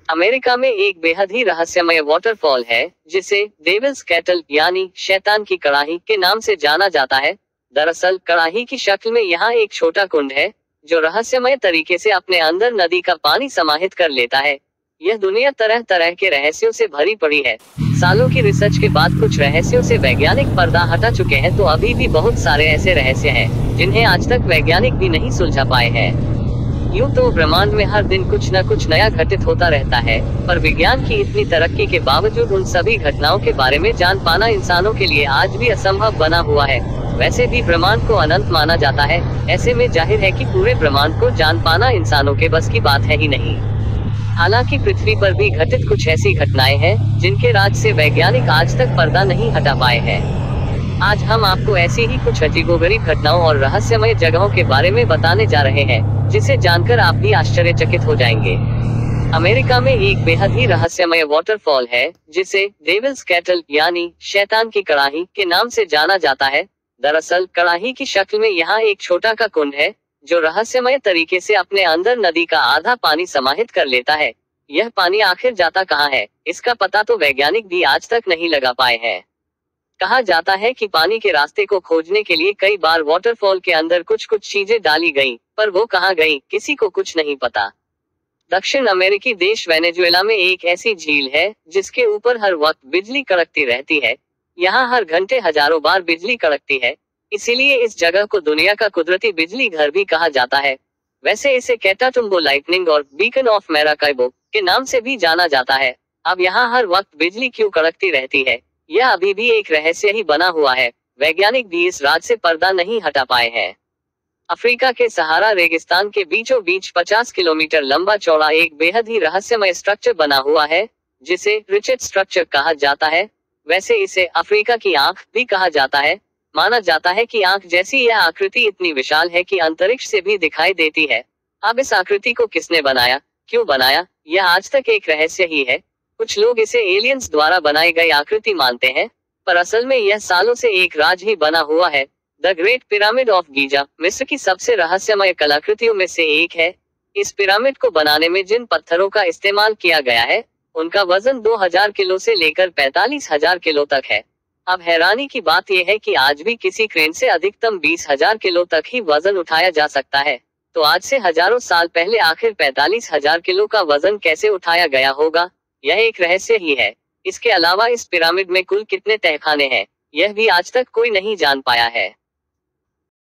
America में एक बेहद ही रहस्यमय वाटरफॉल है जिसे डेविल्स कैटल यानी शैतान की कड़ाही के नाम से जाना जाता है। दरअसल कड़ाही की शक्ल में यहाँ एक छोटा कुंड है जो रहस्यमय तरीके से अपने अंदर नदी का पानी समाहित कर लेता है। यह दुनिया तरह तरह के रहस्यों से भरी पड़ी है। सालों की रिसर्च के बाद कुछ रहस्यों से वैज्ञानिक पर्दा हटा चुके हैं, तो अभी भी बहुत सारे ऐसे रहस्य हैं जिन्हें आज तक वैज्ञानिक भी नहीं सुलझा पाए हैं। यूं तो ब्रह्मांड में हर दिन कुछ न कुछ नया घटित होता रहता है, पर विज्ञान की इतनी तरक्की के बावजूद उन सभी घटनाओं के बारे में जान पाना इंसानों के लिए आज भी असंभव बना हुआ है। वैसे भी ब्रह्मांड को अनंत माना जाता है, ऐसे में जाहिर है कि पूरे ब्रह्मांड को जान पाना इंसानों के बस की बात है ही नहीं। हालांकि पृथ्वी पर भी घटित कुछ ऐसी घटनाएं हैं जिनके राज से वैज्ञानिक आज तक पर्दा नहीं हटा पाए हैं। आज हम आपको ऐसी ही कुछ अजीबोगरीब घटनाओं और रहस्यमय जगहों के बारे में बताने जा रहे हैं जिसे जानकर आप भी आश्चर्यचकित हो जाएंगे। अमेरिका में एक बेहद ही रहस्यमय वाटरफॉल है जिसे डेविल्स कैटल यानी शैतान की कड़ाही के नाम से जाना जाता है। दरअसल कड़ाही की शक्ल में यहाँ एक छोटा का कुंड है जो रहस्यमय तरीके से अपने अंदर नदी का आधा पानी समाहित कर लेता है। यह पानी आखिर जाता कहाँ है, इसका पता तो वैज्ञानिक भी आज तक नहीं लगा पाए हैं। कहा जाता है कि पानी के रास्ते को खोजने के लिए कई बार वाटरफॉल के अंदर कुछ चीजें डाली गईं, पर वो कहाँ गईं, किसी को कुछ नहीं पता। दक्षिण अमेरिकी देश वेनेजुएला में एक ऐसी झील है जिसके ऊपर हर वक्त बिजली कड़कती रहती है। यहाँ हर घंटे हजारों बार बिजली कड़कती है, इसीलिए इस जगह को दुनिया का कुदरती बिजली घर भी कहा जाता है। वैसे इसे कैटाटुम्बो लाइटनिंग और बीकन ऑफ मैराकाइबो के नाम से भी जाना जाता है। अब यहाँ हर वक्त बिजली क्यों कड़कती रहती है, यह अभी भी एक रहस्य ही बना हुआ है। वैज्ञानिक भी इस राज से पर्दा नहीं हटा पाए हैं। अफ्रीका के सहारा रेगिस्तान के बीचों बीच 50 किलोमीटर लंबा चौड़ा एक बेहद ही रहस्यमय स्ट्रक्चर बना हुआ है जिसे रिचर्ड स्ट्रक्चर कहा जाता है। वैसे इसे अफ्रीका की आंख भी कहा जाता है। माना जाता है कि आंख जैसी यह आकृति इतनी विशाल है कि अंतरिक्ष से भी दिखाई देती है। अब इस आकृति को किसने बनाया, क्यों बनाया, यह आज तक एक रहस्य ही है। कुछ लोग इसे एलियंस द्वारा बनाई गई आकृति मानते हैं, पर असल में यह सालों से एक राज ही बना हुआ है। The great pyramid of Giza मिस्र की सबसे रहस्यमय कलाकृतियों में से एक है। इस पिरामिड को बनाने में जिन पत्थरों का इस्तेमाल किया गया है उनका वजन 2000 किलो से लेकर 45,000 किलो तक है। अब हैरानी की बात यह है कि आज भी किसी क्रेन से अधिकतम 20,000 किलो तक ही वजन उठाया जा सकता है। तो आज से हजारों साल पहले आखिर 45,000 किलो का वजन कैसे उठाया गया होगा, यह एक रहस्य ही है। इसके अलावा इस पिरामिड में कुल कितने तहखाने हैं, यह भी आज तक कोई नहीं जान पाया है।